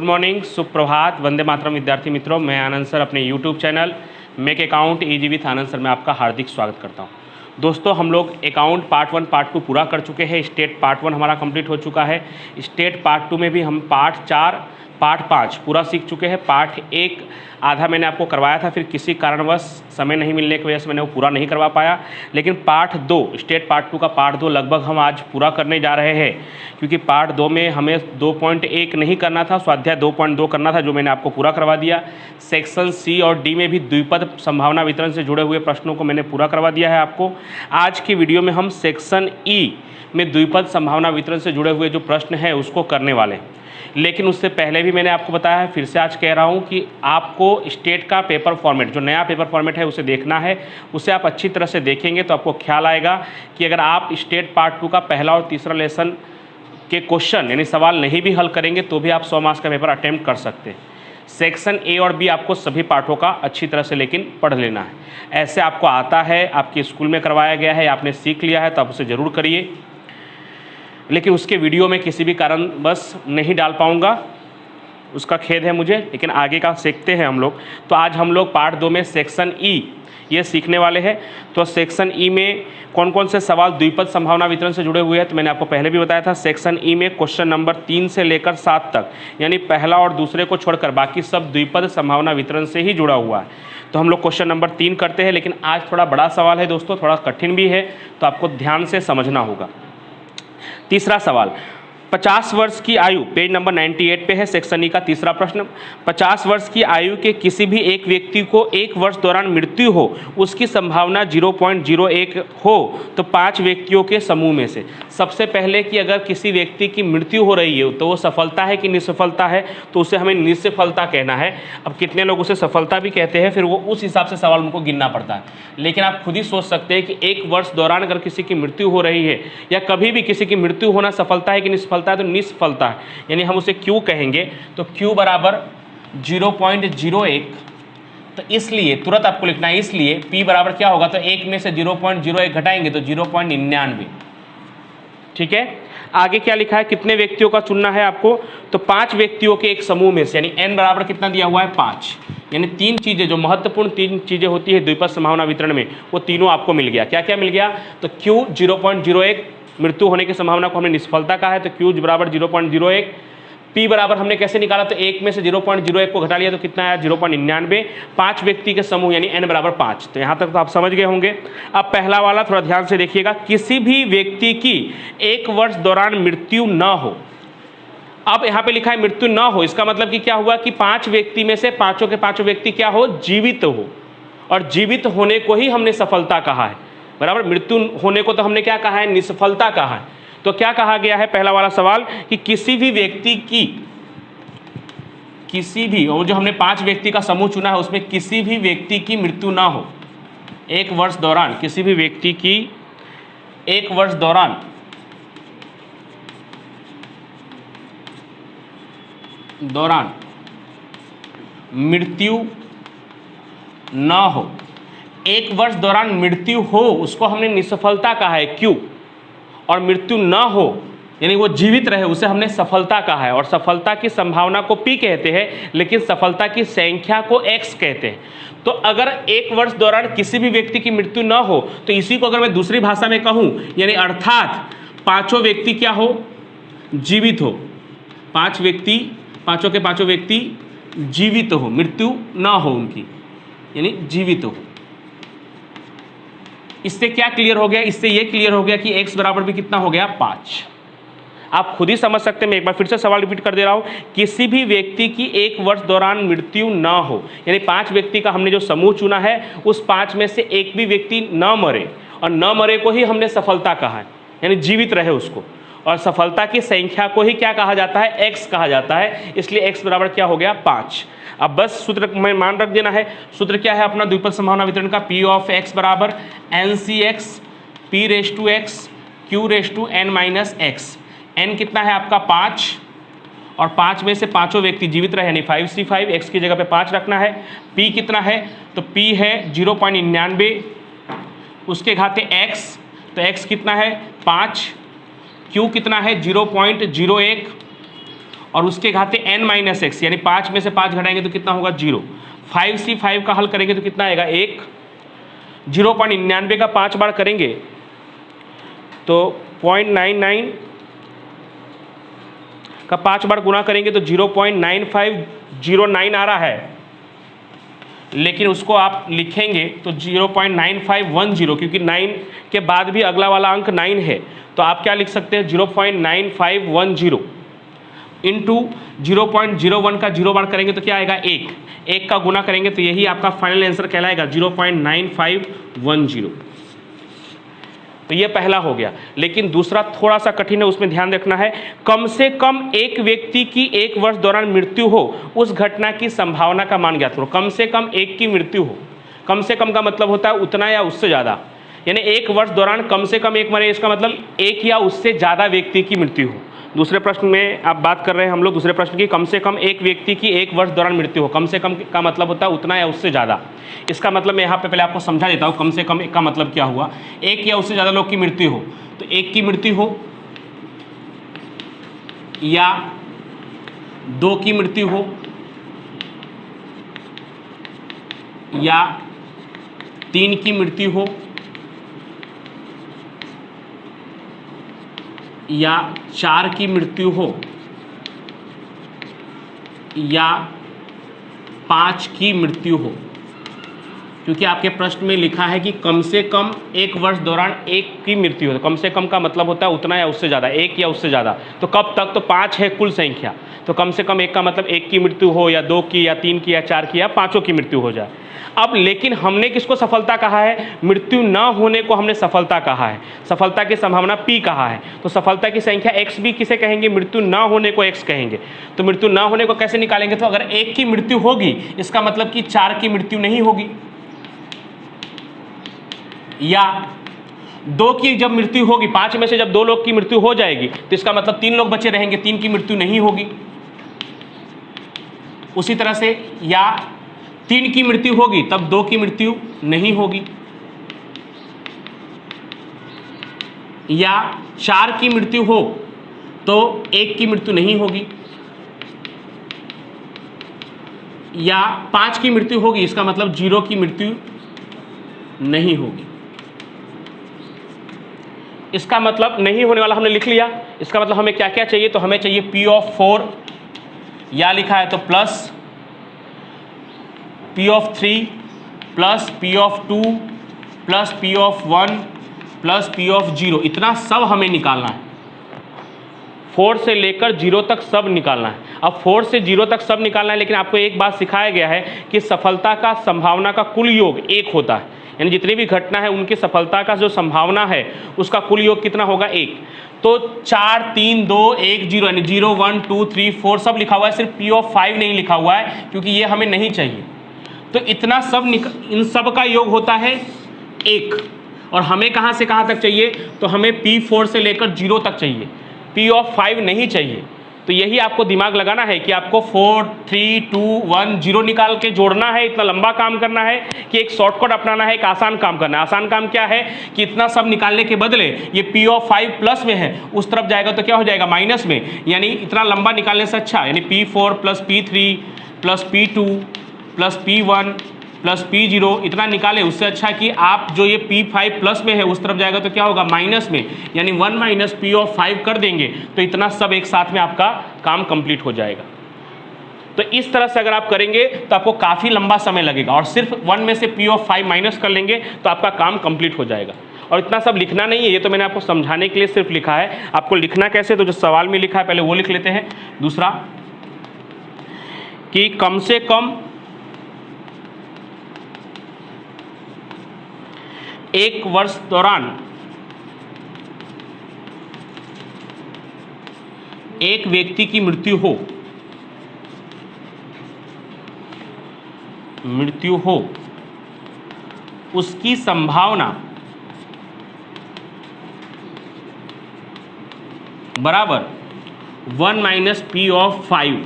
Morning, सुप्रभात, वंदे मातरम विद्यार्थी मित्रों। मैं आनंद सर अपने YouTube channel make account easy with Anand sir में आपका हार्दिक स्वागत करता हूं। दोस्तों, हम लोग अकाउंट पार्ट 1 पार्ट 2 पूरा कर चुके हैं। स्टेट पार्ट 1 हमारा कंप्लीट हो चुका है। स्टेट पार्ट 2 में भी हम पार्ट 4 पार्ट 5 पूरा सीख चुके हैं। पार्ट 1 आधा मैंने आपको करवाया था, फिर किसी कारणवश समय नहीं मिलने की वजह से मैंने वो पूरा नहीं करवा पाया। लेकिन पार्ट 2 स्टेट पार्ट 2 का पार्ट 2 लगभग हम आज पूरा करने जा रहे हैं, क्योंकि पार्ट 2 में हमें 2.1 नहीं करना था, स्वाध्याय 2.2 करना था, जो मैंने आपको पूरा करवा दिया। सेक्शन सी और डी में भी द्विपद संभावना वितरण से जुड़े हुए प्रश्नों को मैंने पूरा करवा दिया है आपको। आज की वीडियो में हम सेक्शन ई में द्विपद संभावना वितरण से जुड़े हुए जो प्रश्न हैं उसको करने वाले हैं। लेकिन उससे पहले भी मैंने आपको बताया है, फिर से आज कह रहा हूं कि आपको स्टेट का पेपर फॉर्मेट, जो नया पेपर फॉर्मेट है, उसे देखना है। उसे आप अच्छी तरह से देखेंगे तो आपको ख्याल आएगा कि अगर आप स्टेट पार्ट 2 का पहला और तीसरा लेसन के क्वेश्चन यानी सवाल नहीं भी हल करेंगे तो भी आप 100 मार्क्स का पेपर अटेम्प्ट कर सकते हैं। सेक्शन ए और बी आपको सभी पाठों का अच्छी तरह से लेकिन पढ़ लेना है। ऐसे आपको आता है, आपके स्कूल में करवाया गया है, आपने सीख लिया है, तो आप उसे ज़रूर करिए। लेकिन उसके वीडियो में किसी भी कारण बस नहीं डाल पाऊँगा, उसका खेद है मुझे, लेकिन आगे का सीखते हैं हम लोग। तो आज हम लोग पार्ट 2 में सेक्शन ई ये सीखने वाले हैं। तो सेक्शन ई में कौन कौन से सवाल द्विपद संभावना वितरण से जुड़े हुए हैं, तो मैंने आपको पहले भी बताया था। सेक्शन ई में क्वेश्चन नंबर 3 से लेकर 7 तक, यानी पहला और दूसरे को छोड़कर बाकी सब द्विपद संभावना वितरण से ही जुड़ा हुआ है। तो हम लोग क्वेश्चन नंबर 3 करते हैं। लेकिन आज थोड़ा बड़ा सवाल है दोस्तों, थोड़ा कठिन भी है, तो आपको ध्यान से समझना होगा। तीसरा सवाल, 50 वर्ष की आयु, पेज नंबर 98 पे है सेक्शन ई का तीसरा प्रश्न। 50 वर्ष की आयु के किसी भी एक व्यक्ति को 1 वर्ष दौरान मृत्यु हो, उसकी संभावना 0.01 हो तो 5 व्यक्तियों के समूह में से। सबसे पहले कि अगर किसी व्यक्ति की मृत्यु हो रही है तो वो सफलता है कि निसफलता है, तो उसे हमें निसफलता कहना है। अब कितने लोग उसे सफलता भी कहते हैं, फिर वो उस हिसाब से सवाल उनको गिनना पड़ता है। लेकिन आप खुद ही सोच सकते हैं कि 1 वर्ष दौरान अगर किसी की मृत्यु हो रही है, या कभी भी किसी की मृत्यु होना सफलता है कि निसफलता है, तो निष्फलता है, यानी हम उसे क्यू कहेंगे। तो क्यू बराबर 0.01, तो इसलिए तुरंत आपको लिखना है, इसलिए पी बराबर क्या होगा, तो 1 में से 0.01 घटाएंगे तो 0.99। ठीक है, आगे क्या लिखा है, कितने व्यक्तियों का चुनना है आपको, तो 5 व्यक्तियों के एक समूह में से, यानी n बराबर कितना दिया हुआ है 5, यानी 3 चीजें, जो महत्वपूर्ण 3 चीजें होती है द्विपद संभावना वितरण में, वो तीनों आपको मिल गया। क्या क्या मिल गया, तो Q 0.01, मृत्यु होने की संभावना को हमने निष्फलता कहा है, तो Q बराबर 0.01। P बराबर हमने कैसे निकाला, तो 1 में से 0.01 को घटा लिया तो कितना आया 0.99। 5 व्यक्ति के समूह यानी n बराबर 5। तो यहाँ तक तो आप समझ गए होंगे। अब पहला वाला थोड़ा ध्यान से देखिएगा, किसी भी व्यक्ति की 1 वर्ष दौरान मृत्यु न हो। अब यहाँ पे लिखा है मृत्यु न हो, इसका मतलब कि क्या हुआ कि 5 व्यक्ति में से पांचों के पांचों व्यक्ति क्या हो, जीवित हो, और जीवित होने को ही हमने सफलता कहा है, बराबर। मृत्यु होने को तो हमने क्या कहा है, निसफलता कहा है। तो क्या कहा गया है, पहला वाला सवाल, कि किसी भी व्यक्ति की, किसी भी, और जो हमने 5 व्यक्ति का समूह चुना है उसमें किसी भी व्यक्ति की मृत्यु ना हो 1 वर्ष दौरान, किसी भी व्यक्ति की 1 वर्ष दौरान मृत्यु न हो। 1 वर्ष दौरान मृत्यु हो उसको हमने निसफलता कहा है, क्यों, और मृत्यु न हो यानी वो जीवित रहे उसे हमने सफलता कहा है। और सफलता की संभावना को P कहते हैं, लेकिन सफलता की संख्या को X कहते हैं। तो अगर 1 वर्ष दौरान किसी भी व्यक्ति की मृत्यु न हो, तो इसी को अगर मैं दूसरी भाषा में कहूँ, यानी अर्थात पांचों व्यक्ति क्या हो, जीवित हो, 5 व्यक्ति, पांचों के पांचों व्यक्ति जीवित हो, मृत्यु न हो उनकी, यानी जीवित हो। इससे क्या क्लियर हो गया, इससे ये क्लियर हो गया कि x बराबर भी कितना हो गया 5। आप खुद ही समझ सकते हैं। मैं एक बार फिर से सवाल रिपीट कर दे रहा हूं, किसी भी व्यक्ति की 1 वर्ष दौरान मृत्यु ना हो, यानी 5 व्यक्ति का हमने जो समूह चुना है उस 5 में से एक भी व्यक्ति न मरे, और न मरे को ही हमने सफलता कहा है, यानी जीवित रहे उसको। और सफलता की संख्या को ही क्या कहा जाता है, x कहा जाता है, इसलिए x बराबर क्या हो गया 5। अब बस सूत्र में मान रख देना है। सूत्र क्या है अपना द्विपद संभावना वितरण का, P ऑफ x बराबर NCx P raise to x Q raise to n minus x। n कितना है आपका 5, और 5 में से पांचों व्यक्ति जीवित रहे, यानी 5C5, x की जगह पे 5 रखना है। P कितना है, तो P है 0.99, उसके घाते x, तो x कितना है 5, Q कितना है 0.01, और उसके घाते n-x, यानी 5 में से 5 घटाएंगे तो कितना होगा 0। 5c 5 का हल करेंगे तो कितना आएगा 1। 0.99 का 5 बार करेंगे तो 0.99 का 5 बार गुना करेंगे तो 0.9509 आ रहा है, लेकिन उसको आप लिखेंगे तो 0.9510, क्योंकि 9 के बाद भी अगला वाला अंक 9 है, तो आप क्या लिख सकते हैं 0.9510 इंटू 0.01 का 0 बार करेंगे तो क्या आएगा 1 का गुना करेंगे तो यही आपका फाइनल आंसर कहलाएगा 0.9510। तो ये पहला हो गया। लेकिन दूसरा थोड़ा सा कठिन है, उसमें ध्यान रखना है। कम से कम एक व्यक्ति की 1 वर्ष दौरान मृत्यु हो, उस घटना की संभावना का मान ज्ञात करो। कम से कम एक की मृत्यु हो, कम से कम का मतलब होता है उतना या उससे ज़्यादा, यानी 1 वर्ष दौरान कम से कम एक मरे, इसका मतलब एक या उससे ज़्यादा व्यक्ति की मृत्यु हो। दूसरे प्रश्न में आप बात कर रहे हैं हम लोग दूसरे प्रश्न की, कम से कम एक व्यक्ति की 1 वर्ष दौरान मृत्यु हो। कम से कम का मतलब होता है उतना या उससे ज़्यादा। इसका मतलब मैं यहाँ पे पहले आपको समझा देता हूँ, कम से कम का मतलब क्या हुआ। एक या उससे ज़्यादा लोग की मृत्यु हो, तो एक की मृत्यु हो या 2 की मृत्यु हो या 3 की मृत्यु हो या 4 की मृत्यु हो या 5 की मृत्यु हो, क्योंकि आपके प्रश्न में लिखा है कि कम से कम 1 वर्ष दौरान एक की मृत्यु हो। कम से कम का मतलब होता है उतना या उससे ज़्यादा, एक या उससे ज़्यादा। तो कब तक, तो 5 है कुल संख्या, तो कम से कम एक का मतलब 1 की मृत्यु हो या 2 की या 3 की या 4 की या 5 की मृत्यु हो जाए। अब लेकिन हमने किसको सफलता कहा है, मृत्यु न होने को हमने सफलता कहा है, सफलता की संभावना p कहा है। तो सफलता की संख्या x भी किसे कहेंगे, मृत्यु न होने को x कहेंगे। तो मृत्यु न होने को कैसे निकालेंगे, तो अगर 1 की मृत्यु होगी इसका मतलब कि 4 की मृत्यु नहीं होगी, या 2 की जब मृत्यु होगी, 5 में से जब 2 लोग की मृत्यु हो जाएगी तो इसका मतलब 3 लोग बचे रहेंगे, 3 की मृत्यु नहीं होगी। उसी तरह से या 3 की मृत्यु होगी तब 2 की मृत्यु नहीं होगी, या 4 की मृत्यु हो तो 1 की मृत्यु नहीं होगी, या 5 की मृत्यु होगी इसका मतलब 0 की मृत्यु नहीं होगी। इसका मतलब नहीं होने वाला हमने लिख लिया। इसका मतलब हमें क्या क्या चाहिए, तो हमें चाहिए P of 4, या लिखा है तो plus P of 3 plus P of 2 plus P of 1 plus P of 0, इतना सब हमें निकालना है। 4 से लेकर 0 तक सब निकालना है। अब 4 से 0 तक सब निकालना है, लेकिन आपको एक बात सिखाया गया है कि सफलता का संभावना का कुल योग 1 होता है, यानी जितनी भी घटना है उनकी सफलता का जो संभावना है उसका कुल योग कितना होगा 1। तो 4 3 2 1 0, यानी 0 1 2 3 4 सब लिखा हुआ है, सिर्फ P of 5 नहीं लिखा हुआ है क्योंकि ये हमें नहीं चाहिए। तो इतना सब इन सब का योग होता है 1, और हमें कहाँ से कहाँ तक चाहिए, तो हमें P4 से लेकर 0 तक चाहिए, P of 5 नहीं चाहिए। तो यही आपको दिमाग लगाना है कि आपको 4 3 2 1 0 निकाल के जोड़ना है, इतना लंबा काम करना है कि एक शॉर्टकट अपनाना है, एक आसान काम करना है। आसान काम क्या है कि इतना सब निकालने के बदले ये P of 5 प्लस में है, उस तरफ जाएगा तो क्या हो जाएगा माइनस में, यानी इतना लंबा निकालने से अच्छा, यानी P4 plus P3 plus P2 plus P1 plus P0 इतना निकाले, उससे अच्छा कि आप जो ये P5 प्लस में है उस तरफ जाएगा तो क्या होगा माइनस में, यानी 1 माइनस P of 5 कर देंगे तो इतना सब एक साथ में आपका काम कंप्लीट हो जाएगा। तो इस तरह से अगर आप करेंगे तो आपको काफ़ी लंबा समय लगेगा, और सिर्फ 1 में से P of 5 माइनस कर लेंगे तो आपका काम कंप्लीट हो जाएगा। और इतना सब लिखना नहीं है, ये तो मैंने आपको समझाने के लिए सिर्फ लिखा है। आपको लिखना कैसे, तो जो सवाल में लिखा है पहले वो लिख लेते हैं। दूसरा कि कम से कम 1 वर्ष दौरान एक व्यक्ति की मृत्यु हो उसकी संभावना बराबर 1 माइनस P of 5,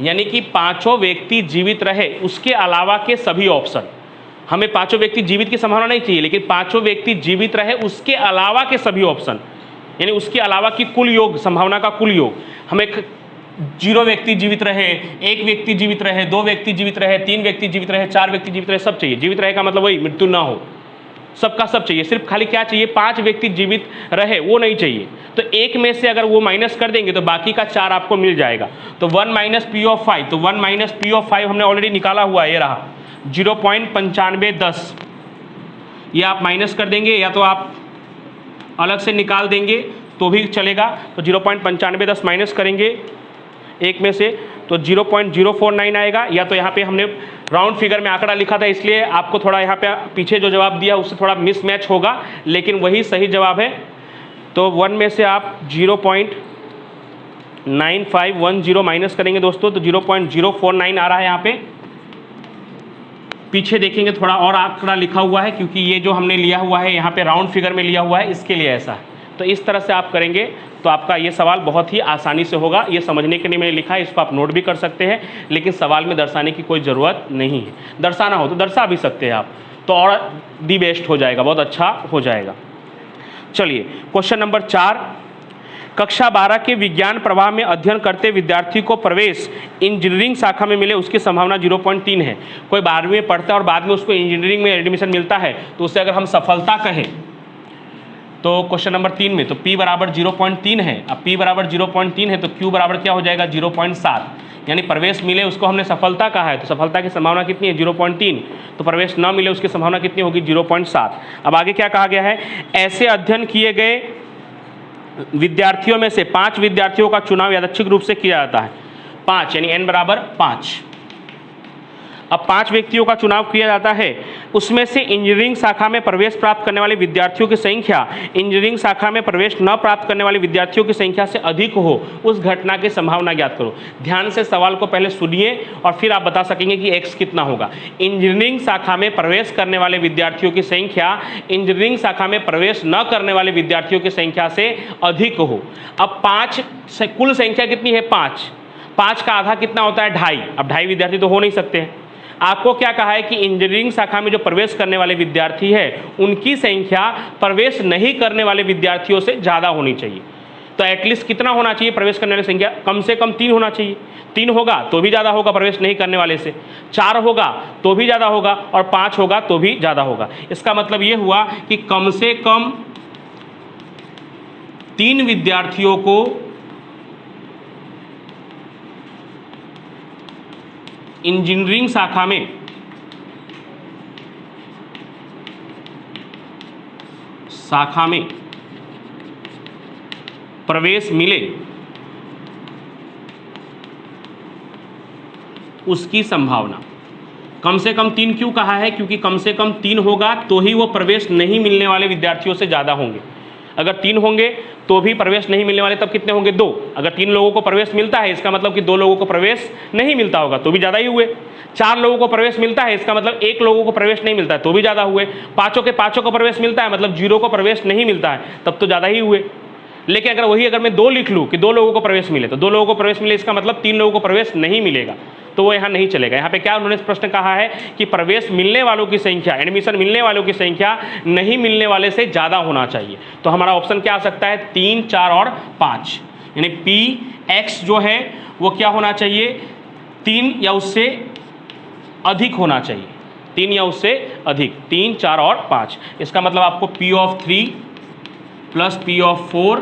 यानी कि 5 व्यक्ति जीवित रहे उसके अलावा के सभी ऑप्शन। हमें 5 व्यक्ति जीवित की संभावना नहीं चाहिए, लेकिन 5 व्यक्ति जीवित रहे उसके अलावा के सभी ऑप्शन, यानी उसके अलावा की कुल योग, संभावना का कुल योग हमें 0 व्यक्ति जीवित रहे, 1 व्यक्ति जीवित रहे, 2 व्यक्ति जीवित रहे, 3 व्यक्ति जीवित रहे, 4 व्यक्ति जीवित रहे, सब चाहिए। जीवित रहे का मतलब वही मृत्यु ना हो, सबका सब चाहिए। सिर्फ खाली क्या चाहिए, 5 व्यक्ति जीवित रहे, वो नहीं चाहिए। तो एक में से अगर वो माइनस कर देंगे तो बाकी का 4 आपको मिल जाएगा। तो 1 माइनस पी ऑफ 5, तो 1 माइनस पी ऑफ 5 हमने ऑलरेडी निकाला हुआ है, ये रहा 0.9510। ये आप माइनस कर देंगे या तो आप अलग से निकाल देंगे तो भी चलेगा। तो 0.9510 माइनस करेंगे एक में से तो 0.049 आएगा। या तो यहाँ पे हमने राउंड फिगर में आंकड़ा लिखा था इसलिए आपको थोड़ा यहाँ पे पीछे जो जवाब दिया उससे थोड़ा मिसमैच होगा, लेकिन वही सही जवाब है। तो 1 में से आप 0.9510 माइनस करेंगे दोस्तों तो 0.049 आ रहा है। यहाँ पे पीछे देखेंगे थोड़ा और आंकड़ा लिखा हुआ है, क्योंकि ये जो हमने लिया हुआ है यहाँ पे राउंड फिगर में लिया हुआ है, इसके लिए ऐसा है। तो इस तरह से आप करेंगे तो आपका ये सवाल बहुत ही आसानी से होगा। ये समझने के लिए मैंने लिखा है, इसको आप नोट भी कर सकते हैं, लेकिन सवाल में दर्शाने की कोई ज़रूरत नहीं है। दर्शाना हो तो दर्शा भी सकते हैं आप, तो और दी बेस्ट हो जाएगा, बहुत अच्छा हो जाएगा। चलिए क्वेश्चन नंबर 4, कक्षा 12 के विज्ञान प्रवाह में अध्ययन करते विद्यार्थी को प्रवेश इंजीनियरिंग शाखा में मिले उसकी संभावना 0.3 है। कोई 12वीं में पढ़ता है और बाद में उसको इंजीनियरिंग में एडमिशन मिलता है, तो उससे अगर हम सफलता कहें तो क्वेश्चन नंबर 3 में तो P बराबर 0.3 है। अब P बराबर 0.3 है तो Q बराबर क्या हो जाएगा 0.7, यानी प्रवेश मिले उसको हमने सफलता कहा है, तो सफलता की संभावना कितनी है 0.3, तो प्रवेश न मिले उसकी संभावना कितनी होगी 0.7। अब आगे क्या कहा गया है, ऐसे अध्ययन किए गए विद्यार्थियों में से 5 विद्यार्थियों का चुनाव यादृच्छिक रूप से किया जाता है। 5 यानी n बराबर 5। अब 5 व्यक्तियों का चुनाव किया जाता है, उसमें से इंजीनियरिंग शाखा में प्रवेश प्राप्त करने वाले विद्यार्थियों की संख्या इंजीनियरिंग शाखा में प्रवेश न प्राप्त करने वाले विद्यार्थियों की संख्या से अधिक हो, उस घटना की संभावना ज्ञात करो। ध्यान से सवाल को पहले सुनिए और फिर आप बता सकेंगे कि x कितना होगा। इंजीनियरिंग शाखा में प्रवेश करने वाले विद्यार्थियों की संख्या इंजीनियरिंग शाखा में प्रवेश न करने वाले विद्यार्थियों की संख्या से अधिक हो। अब 5 से कुल संख्या कितनी है 5, 5 का आधा कितना होता है 2.5। अब 2.5 विद्यार्थी तो हो नहीं सकते हैं। आपको क्या कहा है कि इंजीनियरिंग शाखा में जो प्रवेश करने वाले विद्यार्थी है उनकी संख्या प्रवेश नहीं करने वाले विद्यार्थियों से ज़्यादा होनी चाहिए। तो एटलीस्ट कितना होना चाहिए प्रवेश करने वाली संख्या, कम से कम 3 होना चाहिए। 3 होगा तो भी ज़्यादा होगा प्रवेश नहीं करने वाले से, 4 होगा तो भी ज़्यादा होगा और 5 होगा तो भी ज़्यादा होगा। इसका मतलब ये हुआ कि कम से कम 3 विद्यार्थियों को इंजीनियरिंग शाखा में प्रवेश मिले उसकी संभावना। कम से कम 3 क्यों कहा है, क्योंकि कम से कम 3 होगा तो ही वो प्रवेश नहीं मिलने वाले विद्यार्थियों से ज़्यादा होंगे। अगर 3 होंगे तो भी प्रवेश नहीं मिलने वाले, तब कितने होंगे 2। अगर 3 लोगों को प्रवेश मिलता है इसका मतलब कि 2 लोगों को प्रवेश नहीं मिलता होगा तो भी ज़्यादा ही हुए। 4 लोगों को प्रवेश मिलता है इसका मतलब 1 लोगों को प्रवेश नहीं मिलता है तो भी ज़्यादा हुए। 5 के 5 को प्रवेश मिलता है मतलब 0 को प्रवेश नहीं मिलता है तब तो ज़्यादा ही हुए। लेकिन अगर मैं 2 लिख लूँ कि 2 लोगों को प्रवेश मिले तो 2 लोगों को प्रवेश मिले इसका मतलब 3 लोगों को प्रवेश नहीं मिलेगा, तो वो यहाँ नहीं चलेगा। यहाँ पे क्या उन्होंने प्रश्न कहा है कि प्रवेश मिलने वालों की संख्या, एडमिशन मिलने वालों की संख्या नहीं मिलने वाले से ज़्यादा होना चाहिए। तो हमारा ऑप्शन क्या आ सकता है 3, 4 और 5, यानी Px जो है वो क्या होना चाहिए 3 या उससे अधिक होना चाहिए, 3 या उससे अधिक, 3, 4 और 5। इसका मतलब आपको P(3) + P(4)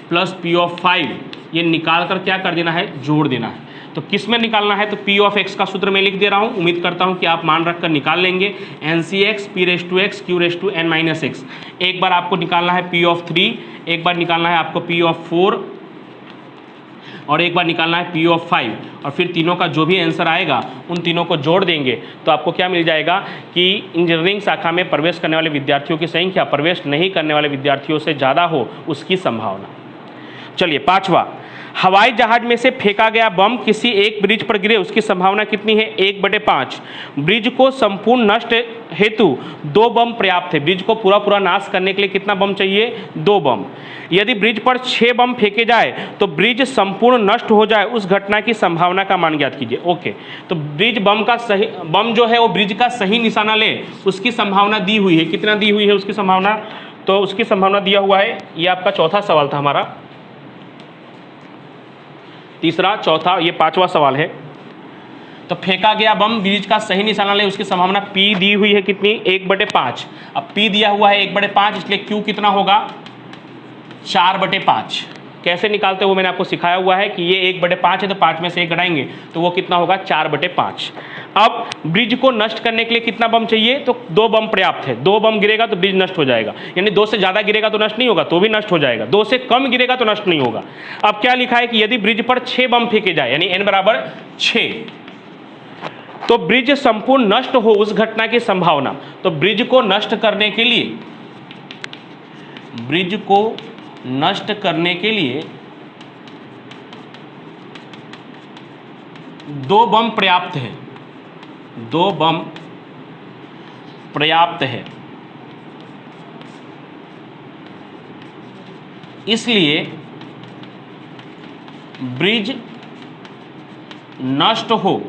+ P(5) ये निकाल कर क्या कर देना है, जोड़ देना है। तो किस में निकालना है, तो P(x) का सूत्र मैं लिख दे रहा हूँ, उम्मीद करता हूँ कि आप मान रख कर निकाल लेंगे। NCx P(x) Q(n-x). एक बार आपको निकालना है P(3), एक बार निकालना है आपको P(4) और एक बार निकालना है P(5), और फिर तीनों का जो भी आंसर आएगा उन तीनों को जोड़ देंगे तो आपको क्या मिल जाएगा कि इंजीनियरिंग शाखा में प्रवेश करने वाले विद्यार्थियों की संख्या प्रवेश नहीं करने वाले विद्यार्थियों से ज़्यादा हो उसकी संभावना। चलिए 5वां, हवाई जहाज में से फेंका गया बम किसी एक ब्रिज पर गिरे उसकी संभावना कितनी है 1/5। ब्रिज को संपूर्ण नष्ट हेतु 2 बम पर्याप्त है। ब्रिज को पूरा नाश करने के लिए कितना बम चाहिए, 2 बम। यदि ब्रिज पर 6 बम फेंके जाए तो ब्रिज संपूर्ण नष्ट हो जाए, उस घटना की संभावना का मान ज्ञात कीजिए। ओके, तो ब्रिज बम जो है वो ब्रिज का सही निशाना ले उसकी संभावना दी हुई है। कितना दी हुई है उसकी संभावना, तो उसकी संभावना दिया हुआ है, ये आपका चौथा सवाल था हमारा। तीसरा, चौथा, ये पांचवा सवाल है। तो फेंका गया बम ब्रिज का सही निशाना ले, उसकी संभावना P दी हुई है कितनी, 1/5। अब P दिया हुआ है 1/5, इसलिए Q कितना होगा, 4/5। कैसे निकालते हो मैंने आपको सिखाया हुआ है कि ये 1/5 है तो 5 में से 1 घटाएंगे तो वो कितना होगा, 4/5। अब ब्रिज को नष्ट करने के लिए कितना बम चाहिए, तो 2 बम पर्याप्त है। 2 बम गिरेगा तो ब्रिज नष्ट हो जाएगा, यानी 2 से ज़्यादा गिरेगा तो नष्ट नहीं होगा, तो भी नष्ट हो जाएगा। 2 से कम गिरेगा तो नष्ट नहीं होगा। अब क्या लिखा है कि यदि ब्रिज पर 6 बम फेंके जाए, यानी n बराबर 6, तो ब्रिज संपूर्ण नष्ट हो उस घटना की संभावना। तो ब्रिज को नष्ट करने के लिए, ब्रिज को नष्ट करने के लिए 2 बम पर्याप्त है, 2 बम पर्याप्त है। इसलिए ब्रिज नष्ट हो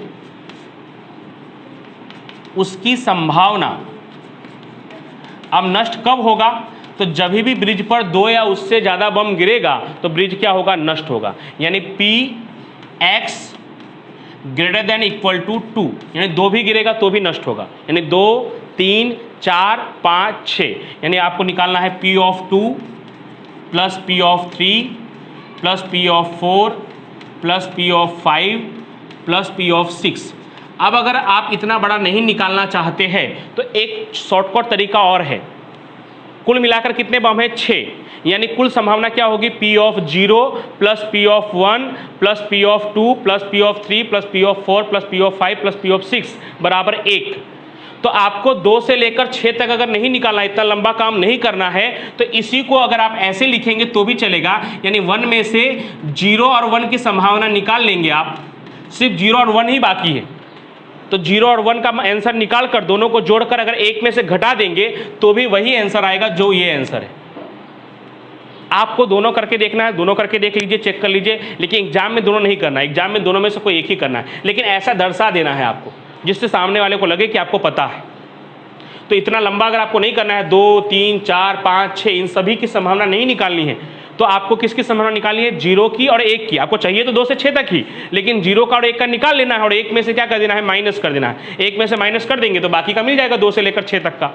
उसकी संभावना। अब नष्ट कब होगा, तो जब भी ब्रिज पर 2 या उससे ज़्यादा बम गिरेगा तो ब्रिज क्या होगा, नष्ट होगा। यानी Px > 2, यानी 2 भी गिरेगा तो भी नष्ट होगा। यानी 2, 3, 4, 5, 6, यानी आपको निकालना है P(2) + P(3) + P(4) + P(5) + P(6). अब अगर आप इतना बड़ा नहीं निकालना चाहते हैं तो एक शॉर्टकट तरीका और है। कुल मिलाकर कितने बम है, 6, यानी कुल संभावना क्या होगी, P(0) + P(1) + P(2) + P(3) + P(4) + P(5) + P(6) बराबर 1। तो आपको 2 से लेकर 6 तक अगर नहीं निकालना, इतना लंबा काम नहीं करना है, तो इसी को अगर आप ऐसे लिखेंगे तो भी चलेगा। यानी 1 में से 0 और 1 की संभावना निकाल लेंगे आप, सिर्फ 0 और 1 ही बाकी है। तो 0 और 1 का आंसर निकाल कर दोनों को जोड़कर अगर 1 में से घटा देंगे तो भी वही आंसर आएगा जो ये आंसर है। आपको दोनों करके देखना है, दोनों करके देख लीजिए, चेक कर लीजिए, लेकिन एग्जाम में दोनों नहीं करना है। एग्जाम में दोनों में से कोई एक ही करना है, लेकिन ऐसा दर्शा देना है आपको जिससे सामने वाले को लगे कि आपको पता है। तो इतना लंबा अगर आपको नहीं करना है, 2, 3, 4, 5, 6 इन सभी की संभावना नहीं निकालनी है, तो आपको किसकी संभावना निकालनी है, 0 की और 1 की। आपको चाहिए तो 2 से 6 तक ही, लेकिन 0 का और 1 का निकाल लेना है और 1 में से क्या कर देना है, माइनस कर देना है। 1 में से माइनस कर देंगे तो बाकी का मिल जाएगा 2 से लेकर 6 तक का।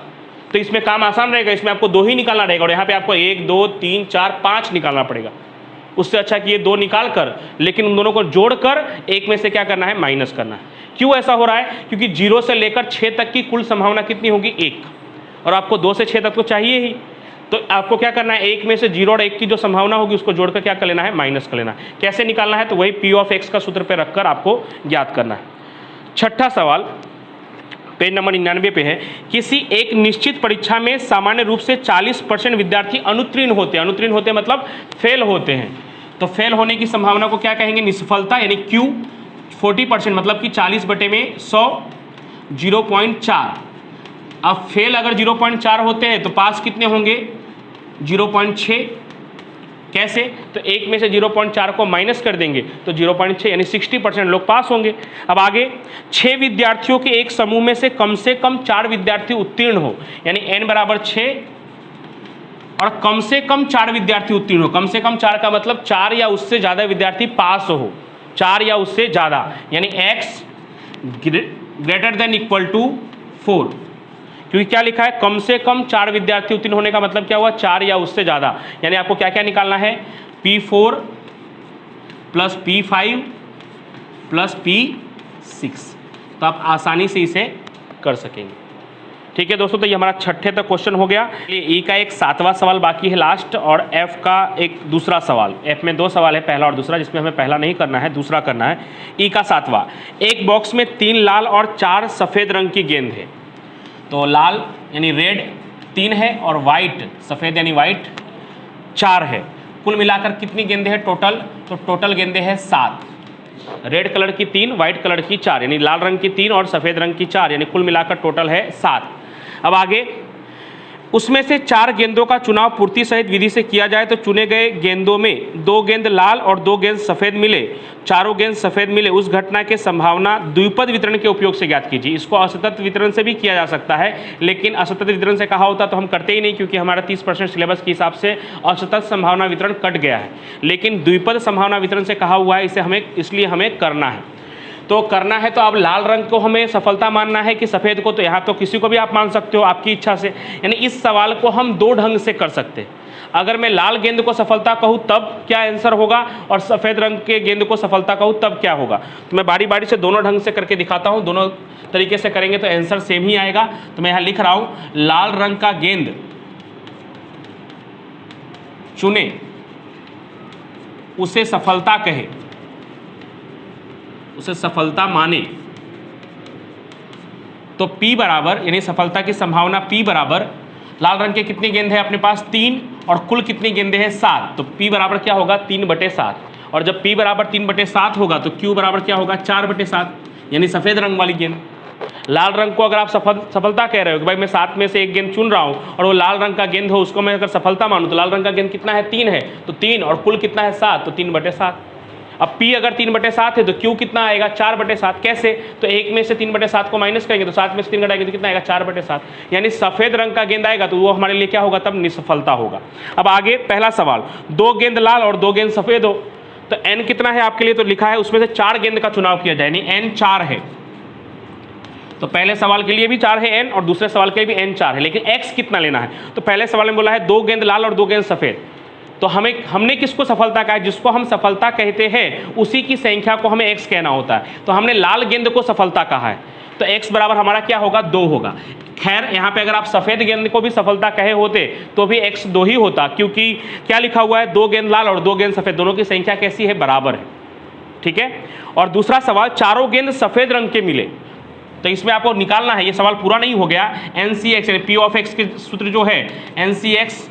तो इसमें काम आसान रहेगा, इसमें आपको 2 ही निकालना रहेगा और यहाँ पे आपको 1, 2, 3, 4, 5 निकालना पड़ेगा। उससे अच्छा कि ये 2 निकाल कर, लेकिन उन दोनों को जोड़कर 1 में से क्या करना है, माइनस करना है। क्यों ऐसा हो रहा है, क्योंकि 0 से लेकर 6 तक की कुल संभावना कितनी होगी, 1, और आपको 2 से 6 तक तो चाहिए ही। तो आपको क्या करना है, 1 में से 0 और 1 की जो संभावना होगी उसको जोड़कर क्या कर लेना है, माइनस कर लेना है। कैसे निकालना है, तो वही P(x) का सूत्र पे रखकर आपको ज्ञात करना है। छठा सवाल पेज नंबर 99 पे है। किसी एक निश्चित परीक्षा में सामान्य रूप से 40% विद्यार्थी अनुत्तीर्ण होते हैं। अनुत्तीर्ण होते हैं मतलब फेल होते हैं। तो फेल होने की संभावना को क्या कहेंगे, निष्फलता, यानी Q 40% मतलब कि 40/100 0.4। अब फेल अगर 0.4 होते हैं तो पास कितने होंगे, 0.6। कैसे, तो 1 में से 0.4 को माइनस कर देंगे तो 0.6, यानी 60% लोग पास होंगे। अब आगे 6 विद्यार्थियों के एक समूह में से कम 4 विद्यार्थी उत्तीर्ण हो, यानी n बराबर 6 और कम से कम 4 विद्यार्थी उत्तीर्ण हो। कम से कम 4 का मतलब 4 या उससे ज़्यादा विद्यार्थी पास हो, 4 या उससे ज़्यादा, यानी x > 4। क्योंकि क्या लिखा है, कम से कम 4 विद्यार्थी उत्तीर्ण होने का मतलब क्या हुआ, 4 या उससे ज़्यादा। यानी आपको क्या क्या निकालना है, P4 + P5 + P6। तो आप आसानी से इसे कर सकेंगे। ठीक है दोस्तों, तो ये हमारा छठे तक क्वेश्चन हो गया। ई का एक 7वां सवाल बाकी है लास्ट, और एफ का एक दूसरा सवाल। एफ में 2 सवाल है, पहला और दूसरा, जिसमें हमें पहला नहीं करना है, दूसरा करना है। ई का 7वां, एक बॉक्स में 3 लाल और 4 सफ़ेद रंग की गेंद है। तो लाल यानी रेड 3 है और वाइट सफ़ेद यानी वाइट 4 है। कुल मिलाकर कितनी गेंदें हैं टोटल, तो टोटल गेंदें हैं 7। रेड कलर की 3, वाइट कलर की 4, यानी लाल रंग की 3 और सफ़ेद रंग की 4, यानी कुल मिलाकर टोटल है 7। अब आगे उसमें से 4 गेंदों का चुनाव पूर्ति सहित विधि से किया जाए तो चुने गए गेंदों में 2 गेंद लाल और 2 गेंद सफ़ेद मिले, चारों गेंद सफ़ेद मिले, उस घटना के संभावना द्विपद वितरण के उपयोग से ज्ञात कीजिए। इसको असतत वितरण से भी किया जा सकता है, लेकिन असतत वितरण से कहा होता तो हम करते ही नहीं, क्योंकि हमारा 30% सिलेबस के हिसाब से असतत संभावना वितरण कट गया है। लेकिन द्विपद संभावना वितरण से कहा हुआ है, इसलिए हमें करना है। तो करना है तो अब लाल रंग को हमें सफलता मानना है कि सफ़ेद को, तो यहाँ तो किसी को भी आप मान सकते हो आपकी इच्छा से। यानी इस सवाल को हम 2 ढंग से कर सकते हैं। अगर मैं लाल गेंद को सफलता कहूँ तब क्या आंसर होगा, और सफ़ेद रंग के गेंद को सफलता कहूँ तब क्या होगा। तो मैं बारी बारी से दोनों ढंग से करके दिखाता हूँ। दोनों तरीके से करेंगे तो आंसर सेम ही आएगा। तो मैं यहाँ लिख रहा हूँ, लाल रंग का गेंद चुने उसे सफलता कहे, उसे सफलता माने, तो P बराबर, यानी सफलता की संभावना P बराबर, लाल रंग के कितनी गेंद है अपने पास 3, और कुल कितनी गेंदें हैं 7, तो P बराबर क्या होगा 3/7। और जब P बराबर 3/7 होगा तो Q बराबर क्या होगा 4/7, यानी सफ़ेद रंग वाली गेंद। लाल रंग को अगर आप सफलता कह रहे हो कि भाई मैं 7 में से एक गेंद चुन रहा हूँ और वो लाल रंग का गेंद हो, उसको मैं अगर सफलता मानूँ तो लाल रंग का गेंद कितना है 3 है, तो 3 और कुल कितना है 7, तो 3/7। अब P अगर 3/7 है तो Q कितना आएगा 4/7। कैसे, तो 1 में से 3/7 को माइनस करेंगे तो 7 में से 3 घटाएंगे तो कितना आएगा 4/7। यानी सफ़ेद रंग का गेंद आएगा तो वो हमारे लिए क्या होगा, तब निसफलता होगा। अब आगे पहला सवाल, 2 गेंद लाल और 2 गेंद सफ़ेद हो, तो N कितना है आपके लिए, तो लिखा है उसमें से 4 गेंद का चुनाव किया जाए, यानी N 4 है। तो पहले सवाल के लिए भी 4 है N, और दूसरे सवाल के लिए भी N 4 है, लेकिन X कितना लेना है। तो पहले सवाल में बोला है 2 गेंद लाल और 2 गेंद सफ़ेद, तो हमने किसको सफलता कहा है, जिसको हम सफलता कहते हैं उसी की संख्या को हमें x कहना होता है। तो हमने लाल गेंद को सफलता कहा है, तो x बराबर हमारा क्या होगा 2 होगा। खैर यहाँ पे अगर आप सफ़ेद गेंद को भी सफलता कहे होते तो भी x 2 ही होता, क्योंकि क्या लिखा हुआ है 2 गेंद लाल और 2 गेंद सफ़ेद, दोनों की संख्या कैसी है, बराबर है। ठीक है। और दूसरा सवाल, चारों गेंद सफ़ेद रंग के मिले, तो इसमें आपको निकालना है, ये सवाल पूरा नहीं हो गया। NCX यानी P ऑफ x के सूत्र जो है NCX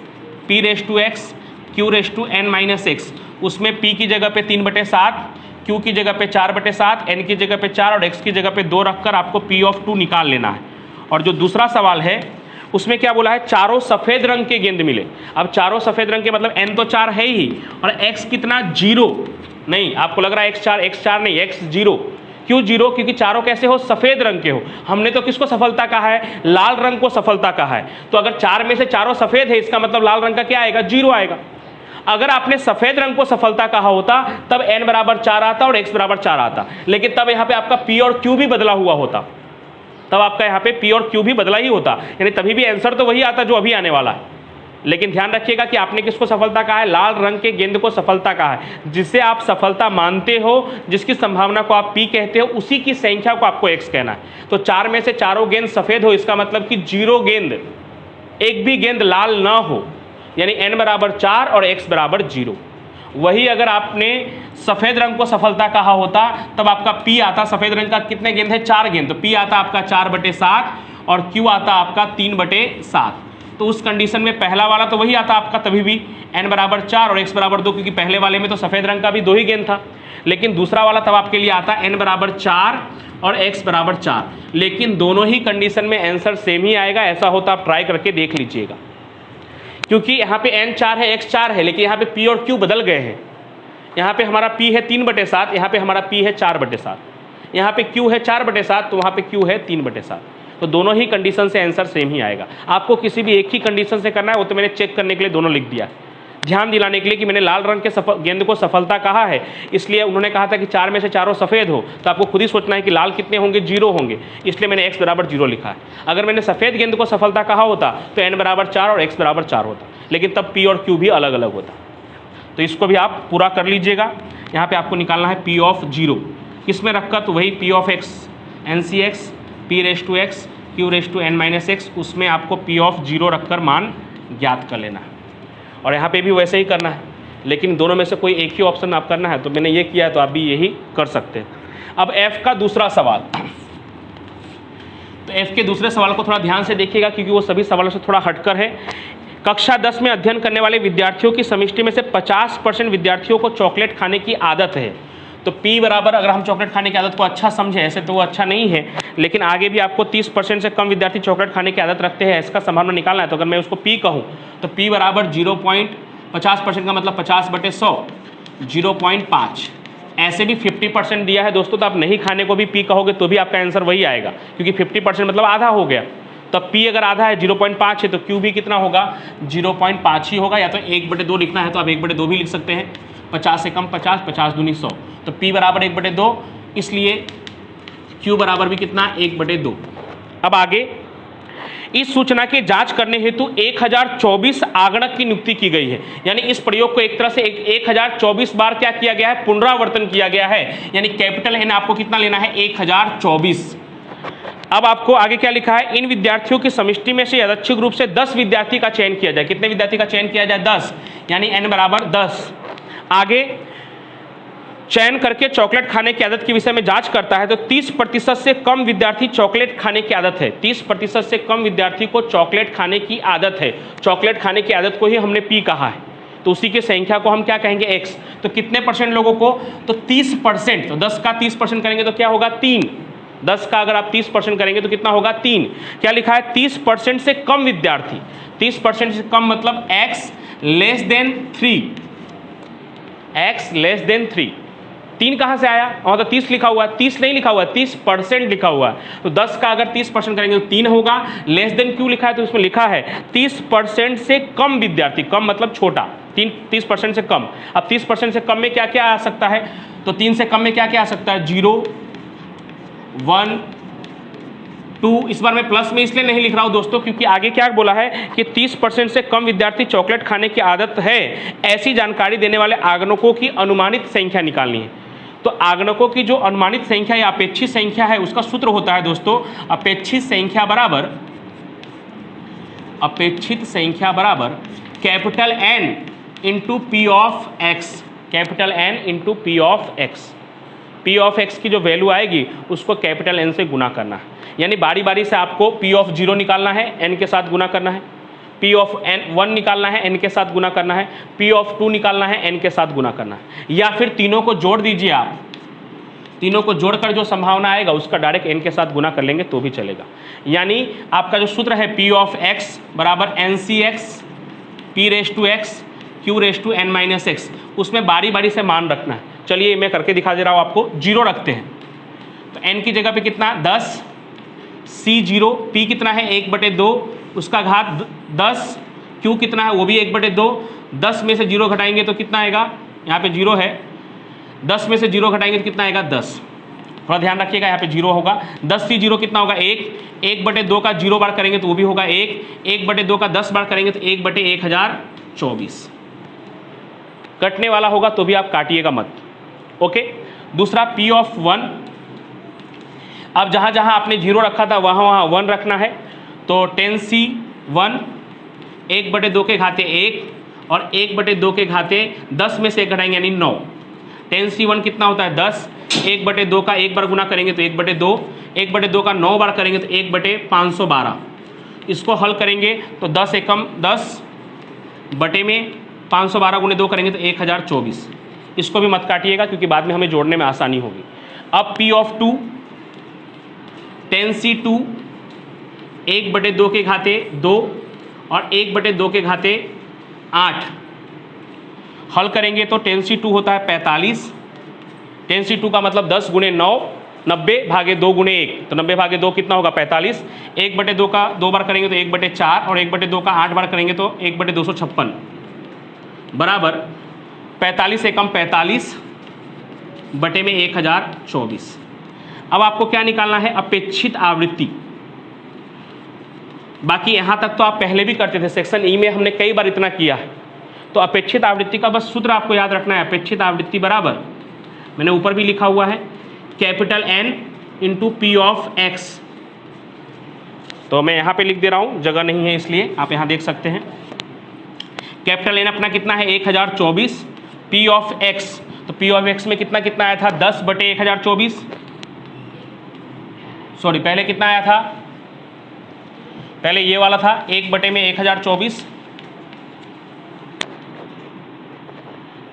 P⁻x Q⁻n-x, उसमें P की जगह पे 3/7, Q की जगह पे 4/7, N की जगह पे 4 और X की जगह पे 2 रखकर आपको P ऑफ 2 निकाल लेना है। और जो दूसरा सवाल है उसमें क्या बोला है, चारों सफ़ेद रंग के गेंद मिले। अब चारों सफ़ेद रंग के मतलब N तो 4 है ही, और X कितना 0 नहीं, आपको लग रहा है X 4 नहीं, X 0। क्यों 0, क्योंकि चारों कैसे हो, सफ़ेद रंग के हो। हमने तो किसको सफलता कहा है, लाल रंग को सफलता कहा है। तो अगर 4 में से चारों सफ़ेद है, इसका मतलब लाल रंग का क्या आएगा 0 आएगा। अगर आपने सफ़ेद रंग को सफलता कहा होता तब N बराबर 4 आता और X बराबर 4 आता, लेकिन तब यहाँ पे आपका P और Q भी बदला हुआ होता, तब आपका यहाँ पे P और Q भी बदला ही होता, यानी तभी भी आंसर तो वही आता जो अभी आने वाला है। लेकिन ध्यान रखिएगा कि आपने किसको सफलता कहा है, लाल रंग के गेंद को सफलता कहा है। जिससे आप सफलता मानते हो, जिसकी संभावना को आप P कहते हो, उसी की संख्या को आपको X कहना है। तो 4 में से चारों गेंद सफ़ेद हो, इसका मतलब कि 0 गेंद, एक भी गेंद लाल ना हो, यानी N बराबर 4 और X बराबर 0। वही अगर आपने सफ़ेद रंग को सफलता कहा होता तब आपका P आता, सफ़ेद रंग का कितने गेंद है 4 गेंद, तो P आता आपका 4/7 और Q आता आपका 3/7। तो उस कंडीशन में पहला वाला तो वही आता आपका तभी भी N बराबर 4 और X बराबर 2, क्योंकि पहले वाले में तो सफ़ेद रंग का भी 2 ही गेंद था। लेकिन दूसरा वाला तब आपके लिए आता N बराबर 4 और X बराबर 4। लेकिन दोनों ही कंडीशन में आंसर सेम ही आएगा। ऐसा होता आप ट्राई करके देख लीजिएगा, क्योंकि यहाँ पे N 4 है, X 4 है, लेकिन यहाँ पे P और Q बदल गए हैं। यहाँ पे हमारा P है 3/7, यहाँ पे हमारा P है 4/7, यहाँ पे Q है 4/7, तो वहाँ पे Q है 3/7। तो दोनों ही कंडीशन से आंसर सेम ही आएगा। आपको किसी भी एक ही कंडीशन से करना है, वो तो मैंने चेक करने के लिए दोनों लिख दिया, ध्यान दिलाने के लिए कि मैंने लाल रंग के गेंद को सफलता कहा है, इसलिए उन्होंने कहा था कि 4 में से चारों सफ़ेद हो, तो आपको खुद ही सोचना है कि लाल कितने होंगे 0 होंगे, इसलिए मैंने X बराबर 0 लिखा है। अगर मैंने सफ़ेद गेंद को सफलता कहा होता तो N बराबर 4 और X बराबर 4 होता, लेकिन तब P और Q भी अलग अलग होता। तो इसको भी आप पूरा कर लीजिएगा। यहाँ पर आपको निकालना है P ऑफ 0, किस में रखकर, तो वही P of X NCX P⁻x Q⁻n-x, उसमें आपको P ऑफ 0 रखकर मान ज्ञात कर लेना है। और यहाँ पे भी वैसे ही करना है, लेकिन दोनों में से कोई एक ही ऑप्शन आप करना है, तो मैंने ये किया है तो आप भी यही कर सकते हैं। अब F का दूसरा सवाल, तो F के दूसरे सवाल को थोड़ा ध्यान से देखिएगा, क्योंकि वो सभी सवालों से थोड़ा हटकर है। कक्षा 10 में अध्ययन करने वाले विद्यार्थियों की समष्टि में से 50% विद्यार्थियों को चॉकलेट खाने की आदत है, तो P बराबर, अगर हम चॉकलेट खाने की आदत को अच्छा समझे, ऐसे तो वो अच्छा नहीं है, लेकिन आगे भी आपको 30% से कम विद्यार्थी चॉकलेट खाने की आदत रखते हैं, इसका संभावना निकालना है। तो अगर मैं उसको P कहूँ तो P बराबर 0.50% का मतलब 50/100, 0.5। ऐसे भी 50% दिया है दोस्तों, तो आप नहीं खाने को भी P कहोगे तो भी आपका आंसर वही आएगा, क्योंकि 50% मतलब आधा हो गया। तो P अगर आधा है 0.5 है तो Q भी कितना होगा, 0.5 ही होगा। या तो 1/2 लिखना है तो आप 1/2 भी लिख सकते हैं। 50 से कम 50, 50 दूनी 100, तो P बराबर 1/2, इसलिए Q बराबर भी कितना, 1/2। अब आगे, इस सूचना की जांच करने हेतु 1024 आगणक की नियुक्ति की गई है। यानी इस प्रयोग को एक तरह से 1024 बार क्या किया गया है, पुनरावर्तन किया गया है। यानी कैपिटल N आपको कितना लेना है, 1024। अब आपको आगे क्या लिखा है, इन विद्यार्थियों की समष्टि में से यादृच्छिक रूप से 10 विद्यार्थी का चयन किया जाए। कितने विद्यार्थी का चयन किया जाए, 10, यानी N बराबर 10। आगे, चयन करके चॉकलेट खाने की आदत के विषय में जांच करता है तो 30% से कम विद्यार्थी चॉकलेट खाने की आदत है। 30% से कम विद्यार्थी को चॉकलेट खाने की आदत है। चॉकलेट खाने की आदत को ही हमने P कहा है, तो उसी की संख्या को हम क्या कहेंगे, X। तो कितने परसेंट लोगों को, तो 30%। तो 10 का 30% करेंगे तो क्या होगा, 3। 10 का अगर आप 30% करेंगे तो कितना होगा, 3। क्या लिखा है, 30% से कम विद्यार्थी। 30% से कम मतलब X less than 3, X less than 3। 3 कहाँ से आया, और तो 30 लिखा हुआ है, 30 नहीं लिखा हुआ है, 30% लिखा हुआ है। तो 10 का अगर 30% करेंगे तो 3 होगा। लेस देन क्यों लिखा है, तो इसमें लिखा है 30% से कम विद्यार्थी, कम मतलब छोटा, 30% से कम। अब 30% से कम में क्या क्या आ सकता है, तो 3 से कम में क्या क्या आ सकता है, 0, 1, 2। इस बार मैं प्लस में इसलिए नहीं लिख रहा हूं दोस्तों, क्योंकि आगे क्या बोला है कि 30% से कम विद्यार्थी चॉकलेट खाने की आदत है, ऐसी जानकारी देने वाले आगणकों की अनुमानित संख्या निकालनी है। तो आगणकों की जो अनुमानित संख्या या अपेक्षित संख्या है, उसका सूत्र होता है दोस्तों, अपेक्षित संख्या बराबर capital N into P of X, capital N into P of X। P of X की जो वैल्यू आएगी उसको कैपिटल N से गुना करना है। यानी बारी बारी से आपको P ऑफ 0 निकालना है, N के साथ गुना करना है। P ऑफ N1 निकालना है, N के साथ गुना करना है। P ऑफ 2 निकालना है, N के साथ गुना करना है। या फिर तीनों को जोड़ दीजिए आप, तीनों को जोड़कर जो संभावना आएगा उसका डायरेक्ट N के साथ गुना कर लेंगे तो भी चलेगा। यानी आपका जो सूत्र है P ऑफ X बराबर NCX P raise to X Q raise to N-X, उसमें बारी बारी से मान रखना है। चलिए मैं करके दिखा दे रहा हूँ आपको। 0 रखते हैं तो N की जगह पे कितना, 10, C0, P कितना है, 1/2, उसका घात 10, Q कितना है, वो भी 1/2। 10 में से 0 घटाएंगे तो कितना आएगा, यहाँ पे 0 है, 10 में से 0 घटाएंगे तो कितना आएगा, 10। थोड़ा ध्यान रखिएगा, यहाँ पे 0 होगा। 10 से 0 कितना होगा, 1। 1/2 का 0 बार करेंगे तो वो भी होगा 1। 1/2 का 10 बार करेंगे तो 1/1024 कटने वाला होगा, तो भी आप काटिएगा मत। ओके। दूसरा P ऑफ 1, अब जहाँ जहाँ आपने 0 रखा था वहाँ वहाँ 1 रखना है। तो 10C1 1/2 के घाते 1 और 1/2 के घाते 10 में से 1 घटाएंगे यानी 9। 10C1 कितना होता है, 10। 1/2 का 1 बार गुना करेंगे तो 1/2, 1/2 का 9 बार करेंगे तो 1/512। इसको हल करेंगे तो 10 एकम 10 बटे में 512 गुणे 2 करेंगे तो 1024। इसको भी मत काटिएगा क्योंकि बाद में हमें जोड़ने में आसानी होगी। अब P ऑफ 2 10C2 1/2 के घाते 2 और 1/2 के घाते 8 हल करेंगे तो 10C2 होता है 45। 10C2 का मतलब 10 गुणे 9, 90 भागे 2 गुणे 1, तो 90 भागे 2 कितना होगा, 45। 1/2 का 2 बार करेंगे तो 1/4 और 1/2 का 8 बार करेंगे तो 1/256 बराबर 45 एकम 45 बटे में 1024। अब आपको क्या निकालना है, अपेक्षित आवृत्ति। बाकी यहाँ तक तो आप पहले भी करते थे, सेक्शन ई में हमने कई बार इतना किया है। तो अपेक्षित आवृत्ति का बस सूत्र आपको याद रखना है, अपेक्षित आवृत्ति बराबर, मैंने ऊपर भी लिखा हुआ है, capital N into P of X। तो मैं यहाँ पे लिख दे रहा हूँ, जगह नहीं है इसलिए आप यहाँ देख सकते हैं। कैपिटल N अपना कितना है 1024, P ऑफ X, तो P ऑफ X में कितना कितना आया था 10/1024। सॉरी पहले कितना आया था, पहले ये वाला था 1/1024,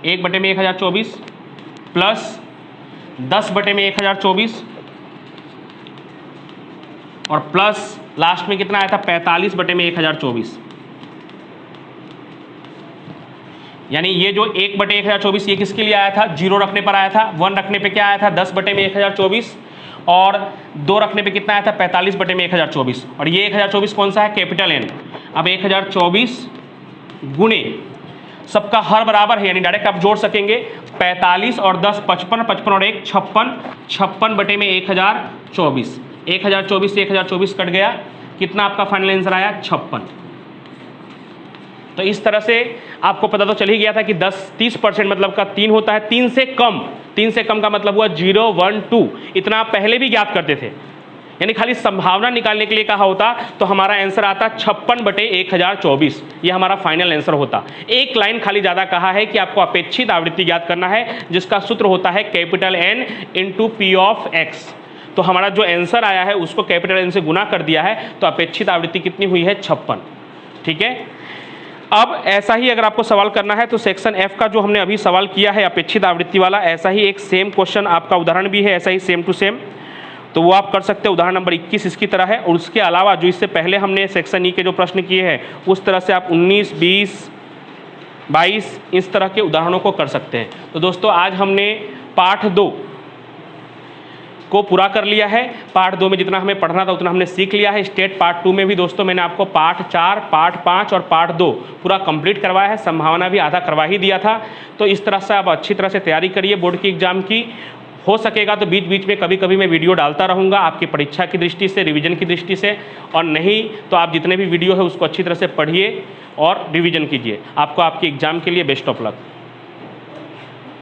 1/1024 प्लस 10 बटे में 1024 और प्लस लास्ट में कितना आया था 45 बटे में 1024, यानी ये जो 1 बटे 1024 ये किसके लिए आया था, 0 रखने पर आया था, 1 रखने पे क्या आया था 10 बटे में 1024 और 2 रखने पे कितना आया था 45 बटे में 1024 और ये 1024 कौन सा है, कैपिटल N। अब 1024 गुणे सबका हर बराबर है यानी डायरेक्ट आप जोड़ सकेंगे, 45 और 10 55, 55 और 1 56, 56 बटे में 1024, 1024 से 1024 कट गया, कितना आपका फाइनल आंसर आया 56। तो इस तरह से आपको पता तो चल ही गया था कि 30% मतलब का 3 होता है, 3 से कम का मतलब हुआ 0 1 2, इतना आप पहले भी ज्ञात करते थे, यानी खाली संभावना निकालने के लिए कहा होता तो हमारा आंसर आता 56 बटे 1024, ये हमारा फाइनल आंसर होता। एक लाइन खाली ज़्यादा कहा है कि आपको अपेक्षित आवृत्ति ज्ञात करना है जिसका सूत्र होता है capital N into P of X। तो हमारा जो आंसर आया है उसको कैपिटल N से गुना कर दिया है, तो अपेक्षित आवृत्ति कितनी हुई है 56। ठीक है, अब ऐसा ही अगर आपको सवाल करना है तो सेक्शन F का जो हमने अभी सवाल किया है अपेक्षित आवृत्ति वाला, ऐसा ही एक सेम क्वेश्चन आपका उदाहरण भी है, ऐसा ही सेम टू सेम, तो वो आप कर सकते हैं। उदाहरण नंबर 21 इसकी तरह है और उसके अलावा जो इससे पहले हमने सेक्शन E के जो प्रश्न किए हैं उस तरह से आप 19, 20, 22 इस तरह के उदाहरणों को कर सकते हैं। तो दोस्तों आज हमने पाठ 2 को पूरा कर लिया है। पार्ट 2 में जितना हमें पढ़ना था उतना हमने सीख लिया है। स्टेट पार्ट 2 में भी दोस्तों मैंने आपको पार्ट 4, पार्ट 5 और पार्ट 2 पूरा कंप्लीट करवाया है, संभावना भी आधा करवा ही दिया था। तो इस तरह से आप अच्छी तरह से तैयारी करिए बोर्ड की एग्जाम की। हो सकेगा तो बीच बीच में कभी कभी मैं वीडियो डालता रहूँगा आपकी परीक्षा की दृष्टि से, रिवीजन की दृष्टि से, और नहीं तो आप जितने भी वीडियो है उसको अच्छी तरह से पढ़िए और रिवीजन कीजिए। आपको आपकी एग्जाम के लिए बेस्ट ऑफ लक।